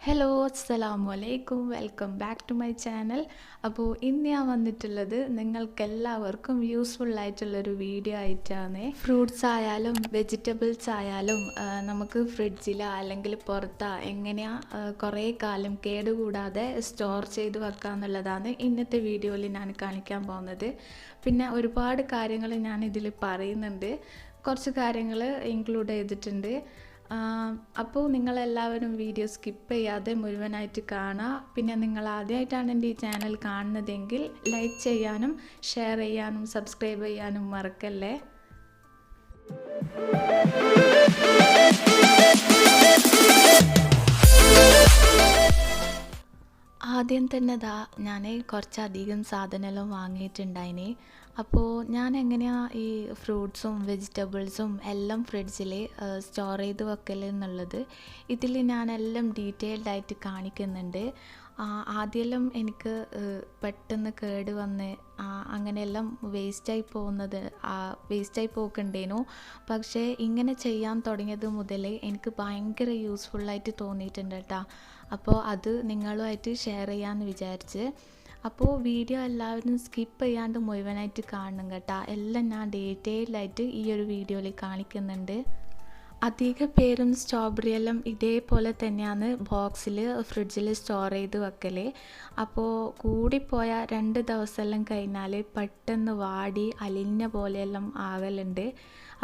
Hello അസ്സലാമലൈക്കും welcome back to my channel. അപ്പോൾ ഇന്ന് ഞാൻ വന്നിട്ടുള്ളത് നിങ്ങൾക്കെല്ലാവർക്കും യൂസ്ഫുൾ ആയിട്ടുള്ളൊരു വീഡിയോ ആയിട്ടാണ്. ഫ്രൂട്ട്സ് ആയാലും വെജിറ്റബിൾസ് ആയാലും നമുക്ക് ഫ്രിഡ്ജിലോ അല്ലെങ്കിൽ പുറത്തോ എങ്ങനെയാ കുറേ കാലം കേടുകൂടാതെ സ്റ്റോർ ചെയ്ത് വെക്കുക എന്നുള്ളതാണ് ഇന്നത്തെ വീഡിയോയിൽ ഞാൻ കാണിക്കാൻ പോകുന്നത്. പിന്നെ ഒരുപാട് കാര്യങ്ങൾ ഞാൻ ഇതിൽ പറയുന്നുണ്ട്, കുറച്ച് കാര്യങ്ങൾ ഇൻക്ലൂഡ് ചെയ്തിട്ടുണ്ട്. അപ്പോൾ നിങ്ങളെല്ലാവരും വീഡിയോ സ്കിപ്പ് ചെയ്യാതെ മുഴുവനായിട്ട് കാണുക. പിന്നെ നിങ്ങൾ ആദ്യമായിട്ടാണ് എൻ്റെ ഈ ചാനൽ കാണുന്നതെങ്കിൽ ലൈക്ക് ചെയ്യാനും ഷെയർ ചെയ്യാനും സബ്സ്ക്രൈബ് ചെയ്യാനും മറക്കല്ലേ. ആദ്യം തന്നെ ഞാൻ കുറച്ചധികം സാധനമെല്ലാം വാങ്ങിയിട്ടുണ്ടായിന്. അപ്പോൾ ഞാൻ എങ്ങനെയാണ് ഈ ഫ്രൂട്ട്സും വെജിറ്റബിൾസും എല്ലാം ഫ്രിഡ്ജിൽ സ്റ്റോർ ചെയ്ത് വെക്കൽ എന്നുള്ളത് ഇതിൽ ഞാനെല്ലാം ഡീറ്റെയിൽഡായിട്ട് കാണിക്കുന്നുണ്ട്. ആദ്യമെല്ലാം എനിക്ക് പെട്ടെന്ന് കേട് വന്ന് അങ്ങനെയെല്ലാം വേസ്റ്റായി പോക്കുണ്ടേനു. പക്ഷേ ഇങ്ങനെ ചെയ്യാൻ തുടങ്ങിയത് മുതൽ എനിക്ക് ഭയങ്കര യൂസ്ഫുള്ളായിട്ട് തോന്നിയിട്ടുണ്ട് കേട്ടോ. അപ്പോൾ അത് നിങ്ങളുമായിട്ട് ഷെയർ ചെയ്യാമെന്ന് വിചാരിച്ച്. അപ്പോൾ വീഡിയോ എല്ലാവരും സ്കിപ്പ് ചെയ്യാണ്ട് മുഴുവനായിട്ട് കാണണം കേട്ടോ. എല്ലാം ഞാൻ ഡീറ്റെയിൽഡായിട്ട് ഈ ഒരു വീഡിയോയിൽ കാണിക്കുന്നുണ്ട്. അധിക പേരും സ്ട്രോബെറി എല്ലാം ഇതേപോലെ തന്നെയാണ് ബോക്സിൽ ഫ്രിഡ്ജിൽ സ്റ്റോർ ചെയ്ത് വെക്കൽ. അപ്പോൾ കൂടിപ്പോയ 2 ദിവസമെല്ലാം കഴിഞ്ഞാൽ പെട്ടെന്ന് വാടി അലിഞ്ഞ പോലെയെല്ലാം ആകലുണ്ട്.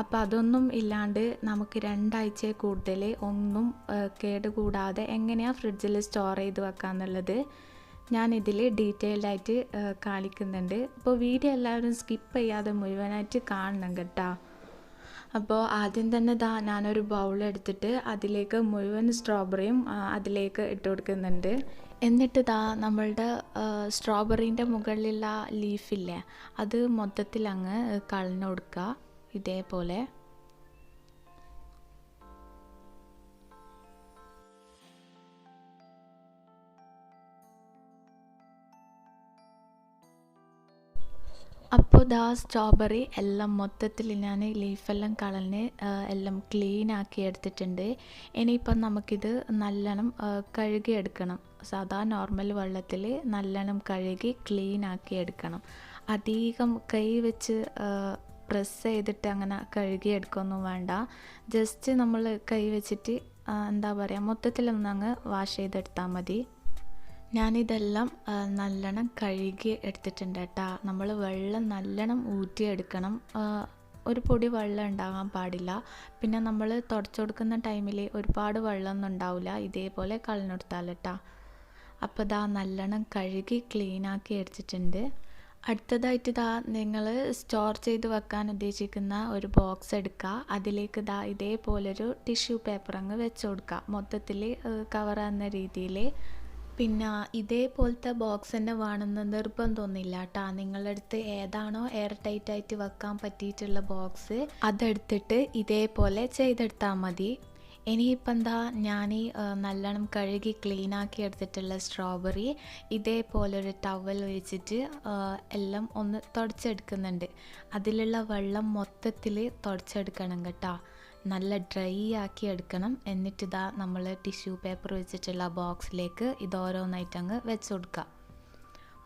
അപ്പോൾ അതൊന്നും ഇല്ലാണ്ട് നമുക്ക് 2 ആഴ്ച കൂടുതൽ ഒന്നും കേടുകൂടാതെ എങ്ങനെയാണ് ഫ്രിഡ്ജിൽ സ്റ്റോർ ചെയ്ത് വെക്കാന്നുള്ളത് ഞാനിതിൽ ഡീറ്റെയിൽഡായിട്ട് കാണിക്കുന്നുണ്ട്. അപ്പോൾ വീഡിയോ എല്ലാവരും സ്കിപ്പ് ചെയ്യാതെ മുഴുവനായിട്ട് കാണണം കേട്ടോ. അപ്പോൾ ആദ്യം തന്നെ ഞാനൊരു ബൗൾ എടുത്തിട്ട് അതിലേക്ക് മുഴുവൻ സ്ട്രോബെറിയും അതിലേക്ക് ഇട്ട് കൊടുക്കുന്നുണ്ട്. എന്നിട്ട് നമ്മളുടെ സ്ട്രോബെറീൻ്റെ മുകളിലുള്ള ലീഫില്ലേ, അത് മൊത്തത്തിൽ അങ്ങ് കളഞ്ഞു കൊടുക്കുക ഇതേപോലെ. അപ്പോൾ സ്ട്രോബെറി എല്ലാം മൊത്തത്തിൽ ഞാൻ ലീഫെല്ലാം കളഞ്ഞ് എല്ലാം ക്ലീൻ ആക്കി എടുത്തിട്ടുണ്ട്. ഇനിയിപ്പം നമുക്കിത് നല്ലോണം കഴുകിയെടുക്കണം. സാധാ നോർമൽ വെള്ളത്തിൽ നല്ലോണം കഴുകി ക്ലീൻ ആക്കി എടുക്കണം. അധികം കൈ വെച്ച് പ്രസ് ചെയ്തിട്ട് അങ്ങനെ കഴുകിയെടുക്കൊന്നും വേണ്ട. ജസ്റ്റ് നമ്മൾ കൈ വെച്ചിട്ട് എന്താ പറയുക, മൊത്തത്തിലൊന്നങ്ങ് വാഷ് ചെയ്തെടുത്താൽ മതി. ഞാനിതെല്ലാം നല്ലോണം കഴുകി എടുത്തിട്ടുണ്ട് കേട്ടോ. നമ്മൾ വെള്ളം നല്ലോണം ഊറ്റിയെടുക്കണം. ഒരു പൊടി വെള്ളം ഉണ്ടാകാൻ പാടില്ല. പിന്നെ നമ്മൾ തുടച്ചു കൊടുക്കുന്ന ടൈമിൽ ഒരുപാട് വെള്ളമൊന്നും ഉണ്ടാവില്ല, ഇതേപോലെ കളഞ്ഞെടുത്താൽ കേട്ടോ. അപ്പോൾ നല്ലോണം കഴുകി ക്ലീനാക്കി എടുത്തിട്ടുണ്ട്. അടുത്തതായിട്ട് നിങ്ങൾ സ്റ്റോർ ചെയ്ത് വെക്കാൻ ഉദ്ദേശിക്കുന്ന ഒരു ബോക്സ് എടുക്കുക. അതിലേക്ക് ഇതേപോലൊരു ടിഷ്യൂ പേപ്പർ അങ്ങ് വെച്ച് കൊടുക്കുക, മൊത്തത്തിൽ കവർ ആകുന്ന രീതിയിൽ. പിന്നെ ഇതേപോലത്തെ ബോക്സ് തന്നെ വേണമെന്ന് നിർബന്ധമൊന്നുമില്ല കേട്ടോ. നിങ്ങളുടെ അടുത്ത് ഏതാണോ എയർ ടൈറ്റ് ആയിട്ട് വെക്കാൻ പറ്റിയിട്ടുള്ള ബോക്സ് അതെടുത്തിട്ട് ഇതേപോലെ ചെയ്തെടുത്താൽ മതി. ഇനിയിപ്പം ഞാൻ നല്ലോണം കഴുകി ക്ലീനാക്കി എടുത്തിട്ടുള്ള സ്ട്രോബെറി ഇതേപോലൊരു ടവൽ വെച്ചിട്ട് എല്ലാം ഒന്ന് തുടച്ചെടുക്കുന്നുണ്ട്. അതിലുള്ള വെള്ളം മൊത്തത്തിൽ തുടച്ചെടുക്കണം കേട്ടോ. നല്ല ഡ്രൈ ആക്കി എടുക്കണം. എന്നിട്ട് നമ്മൾ ടിഷ്യൂ പേപ്പർ വെച്ചിട്ടുള്ള ബോക്സിലേക്ക് ഇത് അങ്ങ് വെച്ച് കൊടുക്കുക.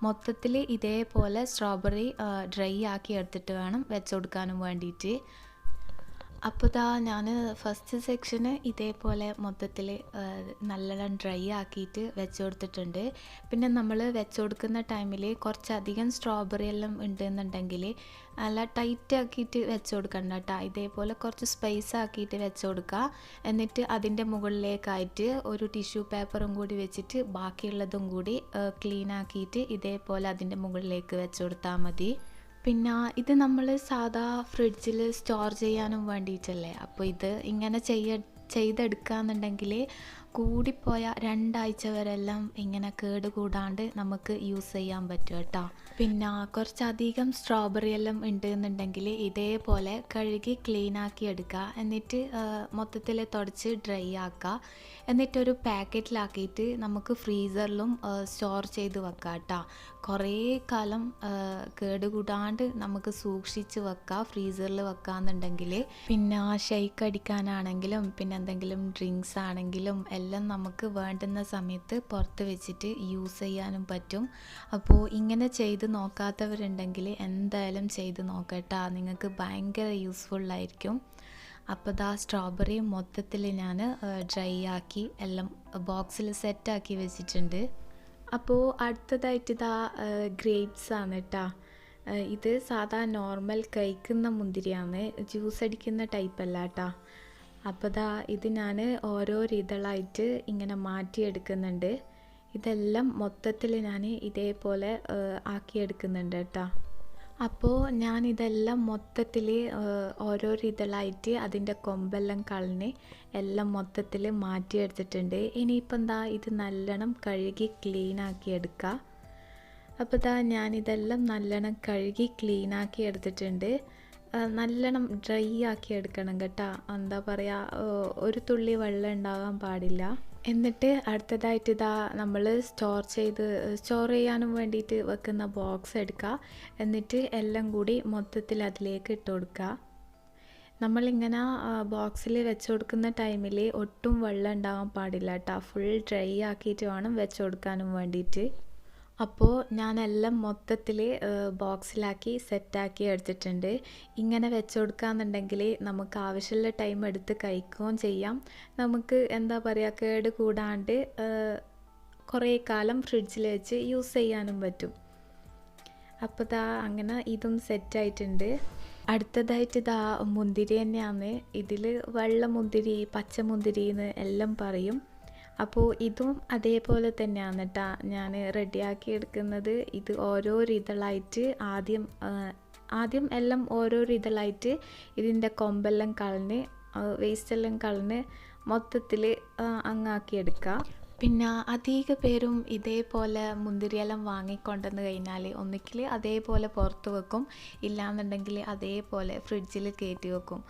മൊത്തത്തിൽ ഇതേപോലെ സ്ട്രോബെറി ഡ്രൈ ആക്കി എടുത്തിട്ട് വേണം വെച്ച് കൊടുക്കാനും വേണ്ടിയിട്ട്. അപ്പോൾ ഞാൻ ഫസ്റ്റ് സെക്ഷന് ഇതേപോലെ മൊത്തത്തിൽ നല്ലോണം ഡ്രൈ ആക്കിയിട്ട് വെച്ച് കൊടുത്തിട്ടുണ്ട്. പിന്നെ നമ്മൾ വെച്ച് കൊടുക്കുന്ന ടൈമിൽ കുറച്ചധികം സ്ട്രോബെറി എല്ലാം ഉണ്ടെന്നുണ്ടെങ്കിൽ നല്ല ടൈറ്റ് ആക്കിയിട്ട് വെച്ച് കൊടുക്കണ്ട കേട്ടോ. ഇതേപോലെ കുറച്ച് സ്പേസ് ആക്കിയിട്ട് വെച്ച് കൊടുക്കുക. എന്നിട്ട് അതിൻ്റെ മുകളിലേക്കായിട്ട് ഒരു ടിഷ്യൂ പേപ്പറും കൂടി വെച്ചിട്ട് ബാക്കിയുള്ളതും കൂടി ക്ലീൻ ആക്കിയിട്ട് ഇതേപോലെ അതിൻ്റെ മുകളിലേക്ക് വെച്ച് കൊടുത്താൽ മതി. പിന്നെ ഇത് നമ്മൾ സാധാ ഫ്രിഡ്ജിൽ സ്റ്റോർ ചെയ്യാനും വേണ്ടിയിട്ടല്ലേ. അപ്പോൾ ഇത് ഇങ്ങനെ ചെയ്തെടുക്കുകയെന്നുണ്ടെങ്കിൽ കൂടിപ്പോയ 2 ആഴ്ച വരെ എല്ലാം ഇങ്ങനെ കേടുകൂടാണ്ട് നമുക്ക് യൂസ് ചെയ്യാൻ പറ്റും കേട്ടോ. പിന്നെ കുറച്ചധികം സ്ട്രോബെറി എല്ലാം ഉണ്ടെന്നുണ്ടെങ്കിൽ ഇതേപോലെ കഴുകി ക്ലീനാക്കി എടുക്കുക. എന്നിട്ട് മൊത്തത്തിൽ തുടച്ച് ഡ്രൈ ആക്കുക. എന്നിട്ടൊരു പാക്കറ്റിലാക്കിയിട്ട് നമുക്ക് ഫ്രീസറിലും സ്റ്റോർ ചെയ്ത് വെക്കാം കേട്ടോ. കുറേ കാലം കേടുകൂടാണ്ട് നമുക്ക് സൂക്ഷിച്ച് വെക്കാം ഫ്രീസറിൽ വെക്കാമെന്നുണ്ടെങ്കിൽ. പിന്നെ ഷെയ്ക്ക് അടിക്കാനാണെങ്കിലും പിന്നെ എന്തെങ്കിലും ഡ്രിങ്ക്സ് ആണെങ്കിലും എല്ലാം നമുക്ക് വേണ്ടുന്ന സമയത്ത് പുറത്ത് വെച്ചിട്ട് യൂസ് ചെയ്യാനും പറ്റും. അപ്പോൾ ഇങ്ങനെ ചെയ്ത് നോക്കാത്തവരുണ്ടെങ്കിൽ എന്തായാലും ചെയ്ത് നോക്കട്ടോ, നിങ്ങൾക്ക് ഭയങ്കര യൂസ്ഫുള്ളായിരിക്കും. അപ്പോൾ ദാ സ്ട്രോബെറി മൊത്തത്തിൽ ഞാൻ ഡ്രൈ ആക്കി എല്ലാം ബോക്സിൽ സെറ്റാക്കി വെച്ചിട്ടുണ്ട്. അപ്പോൾ അടുത്തതായിട്ട് ഇതാ ഗ്രേപ്സ് ആണ് കേട്ടോ. ഇത് സാധാ നോർമൽ കഴിക്കുന്ന മുന്തിരിയാണ്, ജ്യൂസ് അടിക്കുന്ന ടൈപ്പല്ല കേട്ടോ. അപ്പോൾ ദാ ഇത് ഞാൻ ഓരോ ഇതളായിട്ട് ഇങ്ങനെ മാറ്റിയെടുക്കുന്നുണ്ട്. ഇതെല്ലാം മൊത്തത്തിൽ ഞാൻ ഇതേപോലെ ആക്കിയെടുക്കുന്നുണ്ട് കേട്ടോ. അപ്പോൾ ഞാനിതെല്ലാം മൊത്തത്തിൽ ഓരോ ഇതളായിട്ട് അതിൻ്റെ കൊമ്പെല്ലാം കളഞ്ഞ് എല്ലാം മൊത്തത്തിൽ മാറ്റിയെടുത്തിട്ടുണ്ട്. ഇനിയിപ്പോൾ എന്താ ഇത് നല്ലോണം കഴുകി ക്ലീനാക്കി എടുക്കുക. അപ്പോൾ ഇതാ ഞാനിതെല്ലാം നല്ലോണം കഴുകി ക്ലീനാക്കി എടുത്തിട്ടുണ്ട്. നല്ലോണം ഡ്രൈ ആക്കി എടുക്കണം കേട്ടോ, എന്താ പറയുക, ഒരു തുള്ളി വെള്ളം ഉണ്ടാകാൻ പാടില്ല. എന്നിട്ട് അടുത്തതായിട്ട് ഇതാ നമ്മൾ സ്റ്റോർ ചെയ്യാനും വേണ്ടിയിട്ട് വെക്കുന്ന ബോക്സ് എടുക്കുക. എന്നിട്ട് എല്ലാം കൂടി മൊത്തത്തിൽ അതിലേക്ക് ഇട്ട് കൊടുക്കുക. നമ്മളിങ്ങനെ ബോക്സിൽ വെച്ച് കൊടുക്കുന്ന ടൈമിൽ ഒട്ടും വെള്ളം ഉണ്ടാകാൻ പാടില്ല കേട്ടോ, ഫുൾ ഡ്രൈ ആക്കിയിട്ട് വേണം വെച്ച് കൊടുക്കാനും വേണ്ടിയിട്ട്. അപ്പോൾ ഞാനെല്ലാം മൊത്തത്തിൽ ബോക്സിലാക്കി സെറ്റാക്കി എടുത്തിട്ടുണ്ട്. ഇങ്ങനെ വെച്ച് കൊടുക്കുകയെന്നുണ്ടെങ്കിൽ നമുക്ക് ആവശ്യമുള്ള ടൈം എടുത്ത് കഴിക്കുകയും ചെയ്യാം. നമുക്ക് എന്താ പറയുക, കേട് കൂടാണ്ട് കുറേ കാലം ഫ്രിഡ്ജിൽ വെച്ച് യൂസ് ചെയ്യാനും പറ്റും. അപ്പോൾ ഇതാ അങ്ങനെ ഇതും സെറ്റായിട്ടുണ്ട്. അടുത്തതായിട്ട് ഇതാ മുന്തിരി തന്നെയാണ്. ഇതിൽ വെള്ള മുന്തിരി, പച്ചമുന്തിരി എന്ന് എല്ലാം പറയും. അപ്പോൾ ഇതും അതേപോലെ തന്നെയാണ് കേട്ടോ ഞാൻ റെഡിയാക്കി എടുക്കുന്നത്. ഇത് ഓരോ ഇതളായിട്ട് ആദ്യം എല്ലാം ഓരോ ഇതളായിട്ട് ഇതിൻ്റെ കൊമ്പെല്ലാം കളഞ്ഞ് വേസ്റ്റെല്ലാം കളഞ്ഞ് മൊത്തത്തിൽ അങ്ങാക്കിയെടുക്കുക. പിന്നെ അധിക പേരും ഇതേപോലെ മുന്തിരിയെല്ലാം വാങ്ങിക്കൊണ്ടുവന്ന് കഴിഞ്ഞാൽ ഒന്നിക്കിൽ അതേപോലെ പുറത്ത് വെക്കും, ഇല്ലാന്നുണ്ടെങ്കിൽ അതേപോലെ ഫ്രിഡ്ജിൽ കയറ്റി വെക്കും.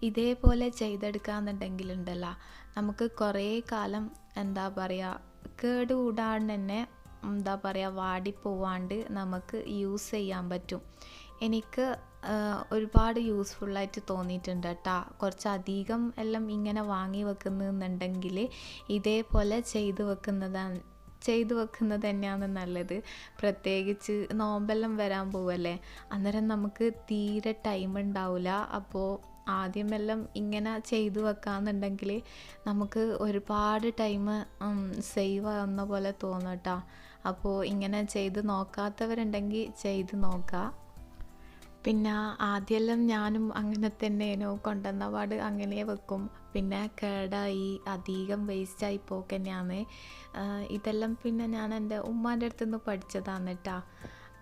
ഇതേപോലെ ചെയ്തെടുക്കാന്നുണ്ടെങ്കിലുണ്ടല്ലോ നമുക്ക് കുറേ കാലം എന്താ പറയുക കേടുകൂടാണ്ട് തന്നെ എന്താ പറയുക വാടിപ്പോവാണ്ട് നമുക്ക് യൂസ് ചെയ്യാൻ പറ്റും. എനിക്ക് ഒരുപാട് യൂസ്ഫുള്ളായിട്ട് തോന്നിയിട്ടുണ്ട് കേട്ടോ. കുറച്ചധികം എല്ലാം ഇങ്ങനെ വാങ്ങി വെക്കുന്നുണ്ടെങ്കിൽ ഇതേപോലെ ചെയ്ത് വെക്കുന്നത് തന്നെയാണ് നല്ലത്. പ്രത്യേകിച്ച് നോമ്പെല്ലാം വരാൻ പോവല്ലേ, അന്നേരം നമുക്ക് തീരെ ടൈം ഉണ്ടാവില്ല. അപ്പോൾ ആദ്യമെല്ലാം ഇങ്ങനെ ചെയ്തു വെക്കാന്നുണ്ടെങ്കിൽ നമുക്ക് ഒരുപാട് ടൈം സേവ് ആവുന്ന പോലെ തോന്നും കേട്ടോ. അപ്പോൾ ഇങ്ങനെ ചെയ്ത് നോക്കാത്തവരുണ്ടെങ്കിൽ ചെയ്ത് നോക്കുക. പിന്നെ ആദ്യമെല്ലാം ഞാനും അങ്ങനെ തന്നെയായിരുന്നു, കൊണ്ടുവന്ന പാട് അങ്ങനെ വെക്കും, പിന്നെ കേടായി അധികം വേസ്റ്റായി പോക്കന്നെയാണ്. ഇതെല്ലാം പിന്നെ ഞാൻ എൻ്റെ ഉമ്മാൻ്റെ അടുത്തുനിന്ന് പഠിച്ചതാണ് കേട്ടോ.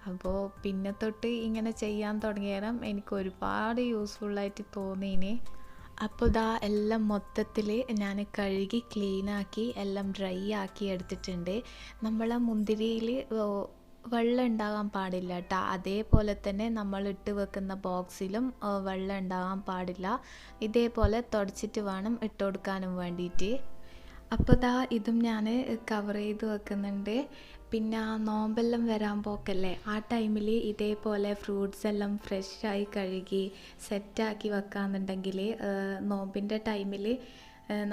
അപ്പോൾ പിന്നെ തൊട്ട് ഇങ്ങനെ ചെയ്യാൻ തുടങ്ങിയാലും എനിക്ക് ഒരുപാട് യൂസ്ഫുള്ളായിട്ട് തോന്നിയിന്. അപ്പോൾ ഇതാ എല്ലാം മൊത്തത്തിൽ ഞാൻ കഴുകി ക്ലീനാക്കി എല്ലാം ഡ്രൈ ആക്കി എടുത്തിട്ടുണ്ട്. നമ്മളെ മുന്തിരിയിൽ വെള്ളം ഉണ്ടാകാൻ പാടില്ല കേട്ടോ. അതേപോലെ തന്നെ നമ്മൾ ഇട്ട് വെക്കുന്ന ബോക്സിലും വെള്ളം ഉണ്ടാകാൻ പാടില്ല. ഇതേപോലെ തുടച്ചിട്ട് വേണം ഇട്ട് കൊടുക്കാനും വേണ്ടിയിട്ട്. അപ്പോൾ ഇതാ ഇതും ഞാൻ കവർ ചെയ്ത് വെക്കുന്നുണ്ട്. പിന്നെ നോമ്പെല്ലാം വരാൻ പോക്കല്ലേ, ആ ടൈമിൽ ഇതേപോലെ ഫ്രൂട്ട്സ് എല്ലാം ഫ്രഷായി കഴുകി സെറ്റാക്കി വെക്കാന്നുണ്ടെങ്കിൽ നോമ്പിൻ്റെ ടൈമിൽ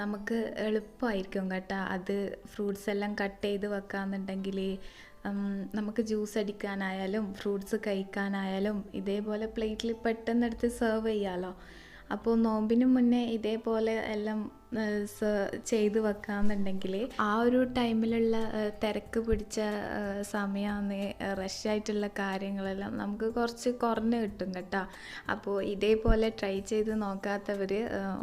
നമുക്ക് എളുപ്പമായിരിക്കും കേട്ടോ. അത് ഫ്രൂട്ട്സ് എല്ലാം കട്ട് ചെയ്ത് വെക്കാന്നുണ്ടെങ്കിൽ നമുക്ക് ജ്യൂസ് അടിക്കാനായാലും ഫ്രൂട്ട്സ് കഴിക്കാനായാലും ഇതേപോലെ പ്ലേറ്റിൽ പെട്ടെന്ന് എടുത്ത് സെർവ് ചെയ്യാമല്ലോ. അപ്പോൾ നോമ്പിന് മുന്നേ ഇതേപോലെ എല്ലാം ചെയ്ത് വെക്കാന്നുണ്ടെങ്കിൽ ആ ഒരു ടൈമിലുള്ള തിരക്ക് പിടിച്ച സമയമാണ്, റഷായിട്ടുള്ള കാര്യങ്ങളെല്ലാം നമുക്ക് കുറച്ച് കുറഞ്ഞ് കിട്ടും കേട്ടോ. അപ്പോൾ ഇതേപോലെ ട്രൈ ചെയ്ത് നോക്കാത്തവർ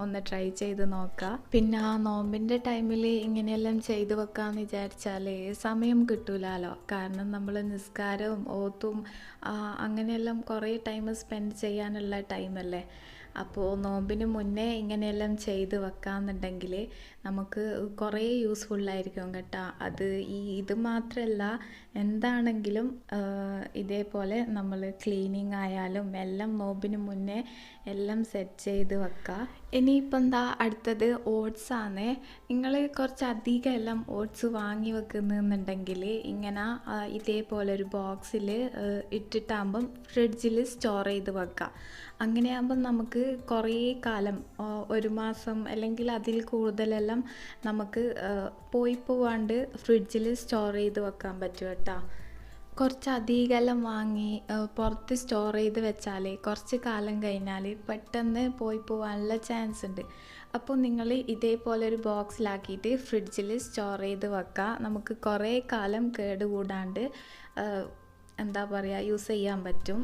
ഒന്ന് ട്രൈ ചെയ്ത് നോക്കുക. പിന്നെ ആ നോമ്പിൻ്റെ ടൈമിൽ ഇങ്ങനെയെല്ലാം ചെയ്ത് വെക്കാമെന്ന് വിചാരിച്ചാൽ സമയം കിട്ടൂലല്ലോ. കാരണം നമ്മൾ നിസ്കാരവും ഓത്തും അങ്ങനെയെല്ലാം കുറേ ടൈം സ്പെൻഡ് ചെയ്യാനുള്ള ടൈമല്ലേ. അപ്പോൾ നോമ്പിന് മുന്നേ ഇങ്ങനെയെല്ലാം ചെയ്ത് വെക്കാമെന്നുണ്ടെങ്കിൽ നമുക്ക് കുറേ യൂസ്ഫുള്ളായിരിക്കും കേട്ടോ. ഇത് മാത്രമല്ല, എന്താണെങ്കിലും ഇതേപോലെ നമ്മൾ ക്ലീനിങ് ആയാലും എല്ലാം നോമ്പിന് മുന്നേ എല്ലാം സെറ്റ് ചെയ്ത് വെക്കുക. ഇനിയിപ്പോൾ എന്താ അടുത്തത് ഓട്സാണ്. നിങ്ങൾ കുറച്ചധികം എല്ലാം ഓട്സ് വാങ്ങി വെക്കുന്നുണ്ടെങ്കിൽ ഇങ്ങനെ ഇതേപോലെ ഒരു ബോക്സിൽ ഇട്ടിട്ടാകുമ്പം ഫ്രിഡ്ജിൽ സ്റ്റോർ ചെയ്ത് വെക്കുക. അങ്ങനെയാകുമ്പം നമുക്ക് കുറേ കാലം, ഒരു മാസം അല്ലെങ്കിൽ അതിൽ കൂടുതലെല്ലാം എല്ലാം നമുക്ക് പോയി പോവാണ്ട് ഫ്രിഡ്ജിൽ സ്റ്റോർ ചെയ്ത് വെക്കാൻ പറ്റും കേട്ടോ. കുറച്ചധികമെല്ലാം വാങ്ങി പുറത്ത് സ്റ്റോർ ചെയ്ത് വെച്ചാൽ കുറച്ച് കാലം കഴിഞ്ഞാൽ പെട്ടെന്ന് പോയി പോകാനുള്ള ചാൻസ് ഉണ്ട്. അപ്പോൾ നിങ്ങൾ ഇതേപോലെ ഒരു ബോക്സിലാക്കിയിട്ട് ഫ്രിഡ്ജിൽ സ്റ്റോർ ചെയ്ത് വെക്കുക. നമുക്ക് കുറേ കാലം കേടുകൂടാണ്ട് എന്താ പറയുക യൂസ് ചെയ്യാൻ പറ്റും.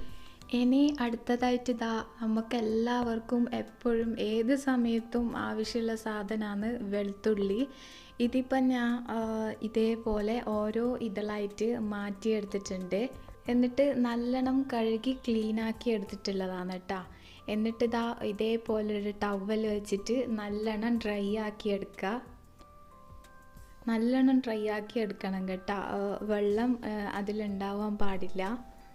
ഇനി അടുത്തതായിട്ട് നമുക്കെല്ലാവർക്കും എപ്പോഴും ഏത് സമയത്തും ആവശ്യമുള്ള സാധനമാണ് വെളുത്തുള്ളി. ഇതിപ്പം ഞാൻ ഇതേപോലെ ഓരോ ഇതളായിട്ട് മാറ്റിയെടുത്തിട്ടുണ്ട്. എന്നിട്ട് നല്ലോണം കഴുകി ക്ലീനാക്കി എടുത്തിട്ടുള്ളതാണ് കേട്ടോ. എന്നിട്ട് ഇതേപോലൊരു ടവൽ വെച്ചിട്ട് നല്ലോണം ഡ്രൈ ആക്കി എടുക്കുക. നല്ലോണം ഡ്രൈ ആക്കി എടുക്കണം കേട്ടോ, വെള്ളം അതിലുണ്ടാവാൻ പാടില്ല.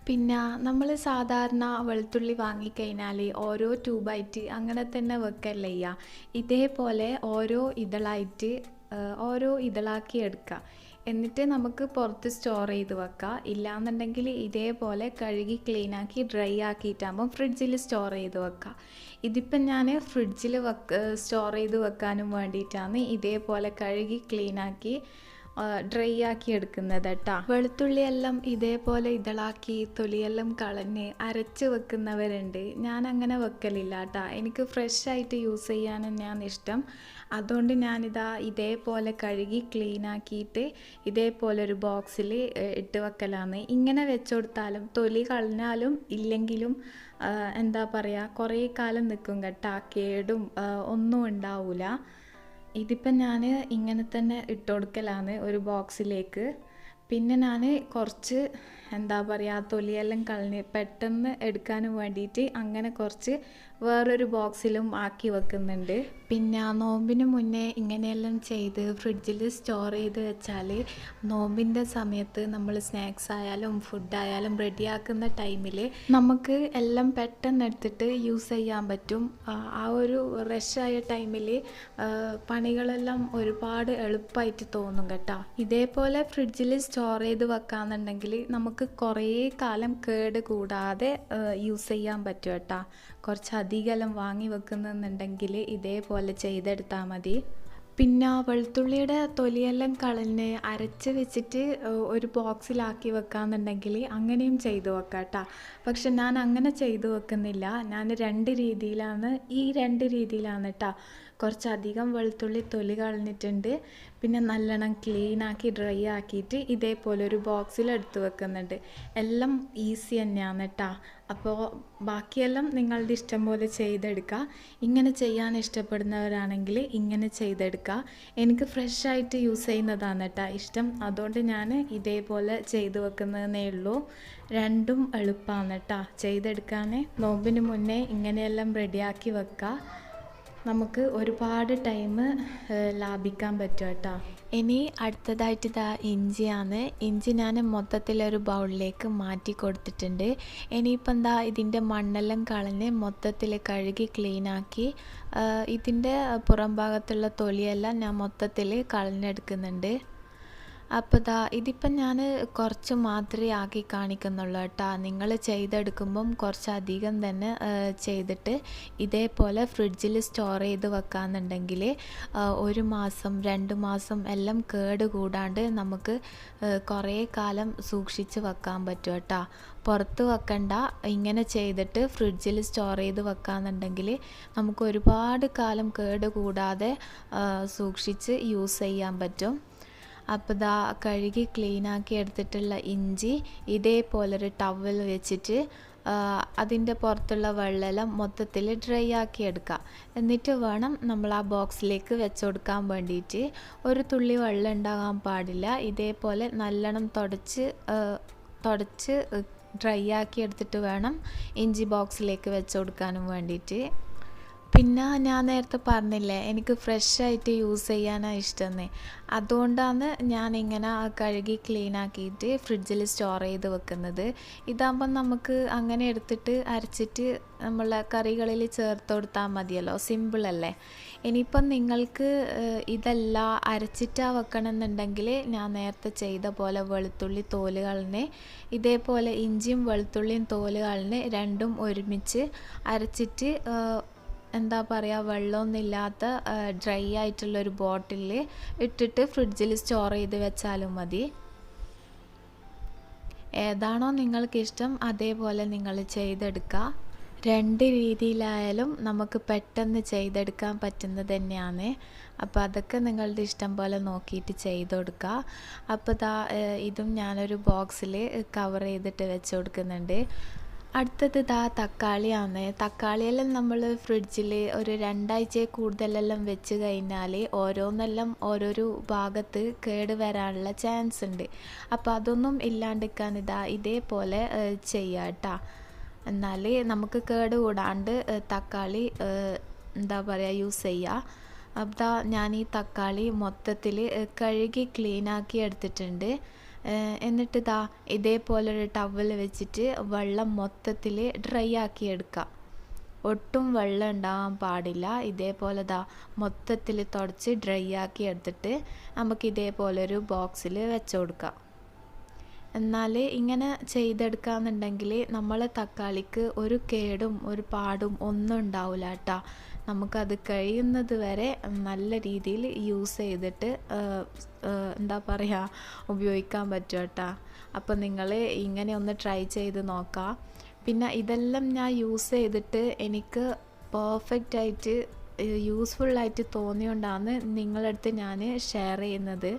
പിന്നെ നമ്മൾ സാധാരണ വെളുത്തുള്ളി വാങ്ങിക്കഴിഞ്ഞാൽ ഓരോ ട്യൂബായിട്ട് അങ്ങനെ തന്നെ വെക്കല്ല ചെയ്യുക. ഇതേപോലെ ഓരോ ഇതളാക്കി എടുക്കുക. എന്നിട്ട് നമുക്ക് പുറത്ത് സ്റ്റോർ ചെയ്ത് വെക്കാം. ഇല്ലാന്നുണ്ടെങ്കിൽ ഇതേപോലെ കഴുകി ക്ലീനാക്കി ഡ്രൈ ആക്കിയിട്ടാകുമ്പം ഫ്രിഡ്ജിൽ സ്റ്റോർ ചെയ്ത് വെക്കാം. ഇതിപ്പം ഞാൻ ഫ്രിഡ്ജിൽ സ്റ്റോർ ചെയ്ത് വെക്കാനും വേണ്ടിയിട്ടാണ് ഇതേപോലെ കഴുകി ക്ലീനാക്കി ഡ്രൈ ആക്കി എടുക്കുന്നത് കേട്ടോ. വെളുത്തുള്ളിയെല്ലാം ഇതേപോലെ ഇതളാക്കി തൊലിയെല്ലാം കളഞ്ഞ് അരച്ച് വെക്കുന്നവരുണ്ട്. ഞാൻ അങ്ങനെ വെക്കലില്ല കേട്ടോ. എനിക്ക് ഫ്രഷ് ആയിട്ട് യൂസ് ചെയ്യാൻ തന്നെയാണ് ഇഷ്ടം. അതുകൊണ്ട് ഇതേപോലെ കഴുകി ക്ലീനാക്കിയിട്ട് ഇതേപോലെ ഒരു ബോക്സിൽ ഇട്ട് വെക്കലാണ്. ഇങ്ങനെ വെച്ചുകൊടുത്താലും തൊലി കളഞ്ഞാലും ഇല്ലെങ്കിലും എന്താ പറയുക കുറേ കാലം നിൽക്കും കേട്ടോ, കേടും ഒന്നും ഉണ്ടാവില്ല. ഇതിപ്പം ഞാൻ ഇങ്ങനെ തന്നെ ഇട്ട് കൊടുക്കലാണ് ഒരു ബോക്സിലേക്ക്. പിന്നെ ഞാൻ കുറച്ച് എന്താ പറയുക തൊലിയെല്ലാം കളഞ്ഞ് പെട്ടെന്ന് എടുക്കാനും വേണ്ടിയിട്ട് അങ്ങനെ കുറച്ച് വേറൊരു ബോക്സിലും ആക്കി വെക്കുന്നുണ്ട്. പിന്നെ നോമ്പിന് മുന്നേ ഇങ്ങനെയെല്ലാം ചെയ്ത് ഫ്രിഡ്ജിൽ സ്റ്റോർ ചെയ്ത് വെച്ചാൽ നോമ്പിൻ്റെ സമയത്ത് നമ്മൾ സ്നാക്സ് ആയാലും ഫുഡായാലും റെഡിയാക്കുന്ന ടൈമിൽ നമുക്ക് എല്ലാം പെട്ടെന്ന് എടുത്തിട്ട് യൂസ് ചെയ്യാൻ പറ്റും. ആ ഒരു റഷായ ടൈമിൽ പണികളെല്ലാം ഒരുപാട് എളുപ്പമായിട്ട് തോന്നും കേട്ടോ. ഇതേപോലെ ഫ്രിഡ്ജിൽ സ്റ്റോർ ചെയ്ത് വെക്കാന്നുണ്ടെങ്കിൽ നമുക്ക് കുറേ കാലം കേട് കൂടാതെ യൂസ് ചെയ്യാൻ പറ്റും കേട്ടോ. കുറച്ചധികം വാങ്ങി വെക്കുന്നുണ്ടെങ്കിൽ ഇതേപോലെ ചെയ്തെടുത്താൽ മതി. പിന്നെ വെളുത്തുള്ളിയുടെ തൊലിയെല്ലാം കളഞ്ഞ് അരച്ച് വെച്ചിട്ട് ഒരു ബോക്സിലാക്കി വെക്കാന്നുണ്ടെങ്കിൽ അങ്ങനെയും ചെയ്തു വെക്കാം കേട്ടോ. പക്ഷെ ഞാൻ അങ്ങനെ ചെയ്തു വെക്കുന്നില്ല. ഞാൻ രണ്ട് രീതിയിലാണ് കേട്ടോ. കുറച്ചധികം വെളുത്തുള്ളി തൊലി കളഞ്ഞിട്ടുണ്ട്. പിന്നെ നല്ലോണം ക്ലീനാക്കി ഡ്രൈ ആക്കിയിട്ട് ഇതേപോലെ ഒരു ബോക്സിൽ എടുത്ത് വെക്കുന്നുണ്ട്. എല്ലാം ഈസി തന്നെയാണ് കേട്ടോ. അപ്പോൾ ബാക്കിയെല്ലാം നിങ്ങളുടെ ഇഷ്ടം പോലെ ചെയ്തെടുക്കുക. ഇങ്ങനെ ചെയ്യാൻ ഇഷ്ടപ്പെടുന്നവരാണെങ്കിൽ ഇങ്ങനെ ചെയ്തെടുക്കുക. എനിക്ക് ഫ്രഷ് ആയിട്ട് യൂസ് ചെയ്യുന്നതാണ് കേട്ടോ ഇഷ്ടം. അതുകൊണ്ട് ഞാൻ ഇതേപോലെ ചെയ്ത് വെക്കുന്നതേ ഉള്ളൂ. രണ്ടും എളുപ്പമാണ് കേട്ടോ ചെയ്തെടുക്കാൻ. നോമ്പിന് മുന്നേ ഇങ്ങനെയെല്ലാം റെഡിയാക്കി വെക്കുക. നമുക്ക് ഒരുപാട് ടൈം ലാഭിക്കാൻ പറ്റും കേട്ടോ. ഇനി അടുത്തതായിട്ട് ഇഞ്ചിയാണ്. ഇഞ്ചി ഞാൻ മൊത്തത്തിലൊരു ബൗളിലേക്ക് മാറ്റി കൊടുത്തിട്ടുണ്ട്. ഇനിയിപ്പം ഇതിൻ്റെ മണ്ണെല്ലാം കളഞ്ഞ് മൊത്തത്തിൽ കഴുകി ക്ലീനാക്കി ഇതിൻ്റെ പുറം ഭാഗത്തുള്ള തൊലിയെല്ലാം ഞാൻ മൊത്തത്തിൽ കളഞ്ഞെടുക്കുന്നുണ്ട്. അപ്പോൾ ഇതിപ്പം ഞാൻ കുറച്ച് മാത്രമേ ആക്കി കാണിക്കുന്നുള്ളൂ കേട്ടോ. നിങ്ങൾ ചെയ്തെടുക്കുമ്പം കുറച്ചധികം തന്നെ ചെയ്തിട്ട് ഇതേപോലെ ഫ്രിഡ്ജിൽ സ്റ്റോർ ചെയ്ത് വെക്കാന്നുണ്ടെങ്കിൽ 1 മാസം 2 മാസം എല്ലാം കേട് കൂടാണ്ട് നമുക്ക് കുറേ കാലം സൂക്ഷിച്ച് വെക്കാൻ പറ്റും കേട്ടോ. പുറത്ത് വെക്കണ്ട, ഇങ്ങനെ ചെയ്തിട്ട് ഫ്രിഡ്ജിൽ സ്റ്റോർ ചെയ്ത് വെക്കാന്നുണ്ടെങ്കിൽ നമുക്ക് ഒരുപാട് കാലം കേട് കൂടാതെ സൂക്ഷിച്ച് യൂസ് ചെയ്യാൻ പറ്റും. അപ്പോൾ കഴുകി ക്ലീനാക്കി എടുത്തിട്ടുള്ള ഇഞ്ചി ഇതേപോലൊരു ടവൽ വെച്ചിട്ട് അതിൻ്റെ പുറത്തുള്ള വെള്ളമെല്ലാം മൊത്തത്തിൽ ഡ്രൈ ആക്കി എടുക്കുക. എന്നിട്ട് വേണം നമ്മൾ ആ ബോക്സിലേക്ക് വെച്ച് കൊടുക്കാൻ വേണ്ടിയിട്ട്. ഒരു തുള്ളി വെള്ളം ഉണ്ടാകാൻ പാടില്ല. ഇതേപോലെ നല്ലോണം തുടച്ച് ഡ്രൈ ആക്കി എടുത്തിട്ട് വേണം ഇഞ്ചി ബോക്സിലേക്ക് വെച്ച് കൊടുക്കാനും വേണ്ടിയിട്ട്. പിന്നെ ഞാൻ നേരത്തെ പറഞ്ഞില്ലേ എനിക്ക് ഫ്രഷ് ആയിട്ട് യൂസ് ചെയ്യാനാണ് ഇഷ്ടമെന്ന്. അതുകൊണ്ടാണ് ഞാനിങ്ങനെ കഴുകി ക്ലീനാക്കിയിട്ട് ഫ്രിഡ്ജിൽ സ്റ്റോർ ചെയ്ത് വെക്കുന്നത്. ഇതാകുമ്പം നമുക്ക് അങ്ങനെ എടുത്തിട്ട് അരച്ചിട്ട് നമ്മളെ കറികളിൽ ചേർത്ത് കൊടുത്താൽ മതിയല്ലോ, സിമ്പിളല്ലേ. ഇനിയിപ്പം നിങ്ങൾക്ക് ഇതെല്ലാം അരച്ചിട്ടാണ് വെക്കണമെന്നുണ്ടെങ്കിൽ ഞാൻ നേരത്തെ ചെയ്ത പോലെ വെളുത്തുള്ളി തോല് കളഞ്ഞ് ഇതേപോലെ ഇഞ്ചിയും വെളുത്തുള്ളിയും തോല് കളഞ്ഞ് രണ്ടും ഒരുമിച്ച് അരച്ചിട്ട് എന്താ പറയുക വെള്ളമൊന്നുമില്ലാത്ത ഡ്രൈ ആയിട്ടുള്ളൊരു ബോട്ടിലിൽ ഇട്ടിട്ട് ഫ്രിഡ്ജിൽ സ്റ്റോർ ചെയ്ത് വെച്ചാലും മതി. ഏതാണോ നിങ്ങൾക്കിഷ്ടം അതേപോലെ നിങ്ങൾ ചെയ്തെടുക്കുക. രണ്ട് രീതിയിലായാലും നമുക്ക് പെട്ടെന്ന് ചെയ്തെടുക്കാൻ പറ്റുന്നത് തന്നെയാണ്. അപ്പോൾ അതൊക്കെ നിങ്ങളുടെ ഇഷ്ടം പോലെ നോക്കിയിട്ട് ചെയ്ത് കൊടുക്കുക. അപ്പോൾ ഇതും ഞാനൊരു ബോക്സിൽ കവർ ചെയ്തിട്ട് വെച്ച് കൊടുക്കുന്നുണ്ട്. അടുത്തത് തക്കാളിയാണ്. തക്കാളിയെല്ലാം നമ്മൾ ഫ്രിഡ്ജിൽ ഒരു 2 ആഴ്ച കൂടുതലെല്ലാം വെച്ച് കഴിഞ്ഞാൽ ഓരോന്നെല്ലാം ഓരോരോ ഭാഗത്ത് കേട് വരാനുള്ള ചാൻസ് ഉണ്ട്. അപ്പോൾ അതൊന്നും ഇല്ലാണ്ടിരിക്കാൻ ഇതേപോലെ ചെയ്യാം കേട്ടോ. എന്നാൽ നമുക്ക് കേട് കൂടാണ്ട് തക്കാളി എന്താ പറയുക യൂസ് ചെയ്യുക. അപ്പോൾ ഞാൻ ഈ തക്കാളി മൊത്തത്തിൽ കഴുകി ക്ലീനാക്കി എടുത്തിട്ടുണ്ട്. എന്നിട്ട് ഇതേപോലൊരു ടവൽ വെച്ചിട്ട് വെള്ളം മൊത്തത്തിൽ ഡ്രൈ ആക്കി എടുക്കുക. ഒട്ടും വെള്ളം ഉണ്ടാകാൻ പാടില്ല. ഇതേപോലെ മൊത്തത്തിൽ തുടച്ച് ഡ്രൈ ആക്കി എടുത്തിട്ട് നമുക്ക് ഇതേപോലൊരു ബോക്സിൽ വെച്ച് കൊടുക്കാം. എന്നാൽ ഇങ്ങനെ ചെയ്തെടുക്കാന്നുണ്ടെങ്കിൽ നമ്മളെ തക്കാളിക്ക് ഒരു കേടും ഒരു പാടും ഒന്നും ഉണ്ടാവില്ല കേട്ടോ. നമുക്കത് കഴിയുന്നത് വരെ നല്ല രീതിയിൽ യൂസ് ചെയ്തിട്ട് എന്താ പറയുക ഉപയോഗിക്കാൻ പറ്റും കേട്ടോ. അപ്പോൾ നിങ്ങൾ ഇങ്ങനെ ഒന്ന് ട്രൈ ചെയ്ത് നോക്കാം. പിന്നെ ഇതെല്ലാം ഞാൻ യൂസ് ചെയ്തിട്ട് എനിക്ക് പെർഫെക്റ്റായിട്ട് യൂസ്ഫുള്ളായിട്ട് തോന്നിയോണ്ടാണ് നിങ്ങളടുത്ത് ഞാൻ ഷെയർ ചെയ്യുന്നത്.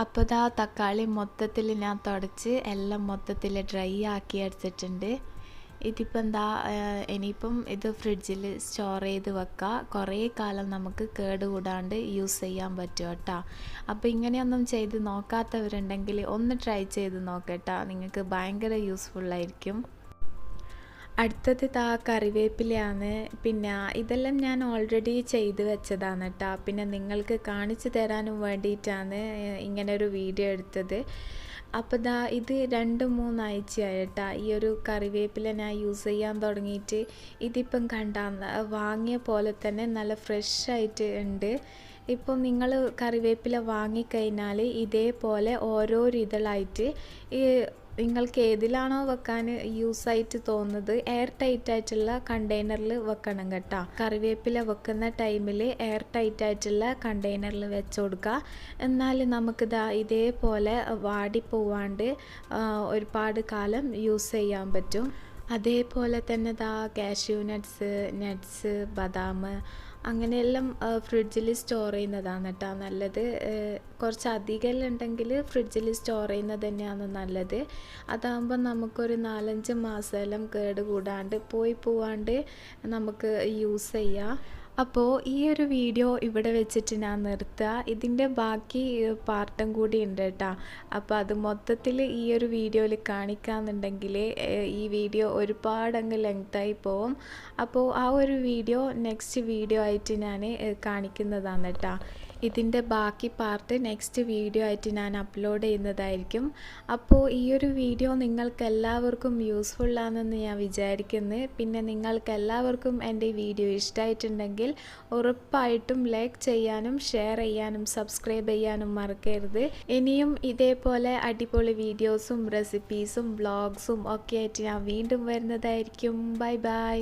അപ്പോൾ തക്കാളി മൊത്തത്തിൽ ഞാൻ തുടച്ച് എല്ലാം മൊത്തത്തിൽ ഡ്രൈ ആക്കി എടുത്തിട്ടുണ്ട്. ഇതിപ്പോൾ ഇനിയിപ്പം ഇത് ഫ്രിഡ്ജിൽ സ്റ്റോർ ചെയ്ത് വെക്കുക. കുറേ കാലം നമുക്ക് കേടുകൂടാണ്ട് യൂസ് ചെയ്യാൻ പറ്റും കേട്ടോ. അപ്പോൾ ഇങ്ങനെയൊന്നും ചെയ്ത് നോക്കാത്തവരുണ്ടെങ്കിൽ ഒന്ന് ട്രൈ ചെയ്ത് നോക്കട്ടോ. നിങ്ങൾക്ക് ഭയങ്കര യൂസ്ഫുള്ളായിരിക്കും. അടുത്തത് കറിവേപ്പിലയാണ്. പിന്നെ ഇതെല്ലാം ഞാൻ ഓൾറെഡി ചെയ്ത് വെച്ചതാണ് കേട്ടോ. പിന്നെ നിങ്ങൾക്ക് കാണിച്ചു തരാനും വേണ്ടിയിട്ടാണ് ഇങ്ങനൊരു വീഡിയോ എടുത്തത്. അപ്പോൾ ഇത് 2-3 ആഴ്ചയായി കേട്ടോ ഈ ഒരു കറിവേപ്പില ഞാൻ യൂസ് ചെയ്യാൻ തുടങ്ങിയിട്ട്. ഇതിപ്പം വാങ്ങിയ പോലെ തന്നെ നല്ല ഫ്രഷ് ആയിട്ട് ഉണ്ട്. ഇപ്പോൾ നിങ്ങൾ കറിവേപ്പില വാങ്ങിക്കഴിഞ്ഞാൽ ഇതേപോലെ ഓരോ ഇതളായിട്ട് നിങ്ങൾക്ക് ഏതിലാണോ വെക്കാൻ യൂസായിട്ട് തോന്നുന്നത് എയർ ടൈറ്റ് ആയിട്ടുള്ള കണ്ടെയ്നറിൽ വെക്കണം കേട്ടോ. കറിവേപ്പില വെക്കുന്ന ടൈമിൽ എയർ ടൈറ്റ് ആയിട്ടുള്ള കണ്ടെയ്നറിൽ വെച്ച് കൊടുക്കുക. എന്നാൽ നമുക്ക് ഇതേപോലെ വാടിപ്പോവാണ്ട് ഒരുപാട് കാലം യൂസ് ചെയ്യാൻ പറ്റും. അതേപോലെ തന്നെ കാഷ്യൂ നട്ട്സ് ബദാം അങ്ങനെയെല്ലാം ഫ്രിഡ്ജിൽ സ്റ്റോർ ചെയ്യുന്നതാണ് കേട്ടോ നല്ലത്. കുറച്ച് അധികം ഉണ്ടെങ്കിൽ ഫ്രിഡ്ജിൽ സ്റ്റോർ ചെയ്യുന്നത് തന്നെയാണ് നല്ലത്. അതാകുമ്പോൾ നമുക്കൊരു 4-5 മാസമെല്ലാം കേടുകൂടാണ്ട് പോവാണ്ട് നമുക്ക് യൂസ് ചെയ്യാം. അപ്പോൾ ഈ ഒരു വീഡിയോ ഇവിടെ വെച്ചിട്ട് ഞാൻ നിർത്തുക. ഇതിൻ്റെ ബാക്കി പാർട്ടും കൂടി ഉണ്ട് കേട്ടോ. അപ്പോൾ അത് മൊത്തത്തിൽ ഈ ഒരു വീഡിയോയിൽ കാണിക്കാമെന്നുണ്ടെങ്കിൽ ഈ വീഡിയോ ഒരുപാടങ്ങ് ലെങ്തായി പോവും. അപ്പോൾ ആ ഒരു വീഡിയോ നെക്സ്റ്റ് വീഡിയോ ആയിട്ട് ഞാൻ കാണിക്കുന്നതാണ് കേട്ടോ. ഇതിൻ്റെ ബാക്കി പാർട്ട് നെക്സ്റ്റ് വീഡിയോ ആയിട്ട് ഞാൻ അപ്ലോഡ് ചെയ്യുന്നതായിരിക്കും. അപ്പോൾ ഈ ഒരു വീഡിയോ നിങ്ങൾക്ക് എല്ലാവർക്കും യൂസ്ഫുള്ളാണെന്ന് ഞാൻ വിചാരിക്കുന്നു. പിന്നെ നിങ്ങൾക്ക് എല്ലാവർക്കും എൻ്റെ വീഡിയോ ഇഷ്ടമായിട്ടുണ്ടെങ്കിൽ ഉറപ്പായിട്ടും ലൈക്ക് ചെയ്യാനും ഷെയർ ചെയ്യാനും സബ്സ്ക്രൈബ് ചെയ്യാനും മറക്കരുത്. ഇനിയും ഇതേപോലെ അടിപൊളി വീഡിയോസും റെസിപ്പീസും വ്ളോഗ്സും ഒക്കെ ആയിട്ട് ഞാൻ വീണ്ടും വരുന്നതായിരിക്കും. Bye bye.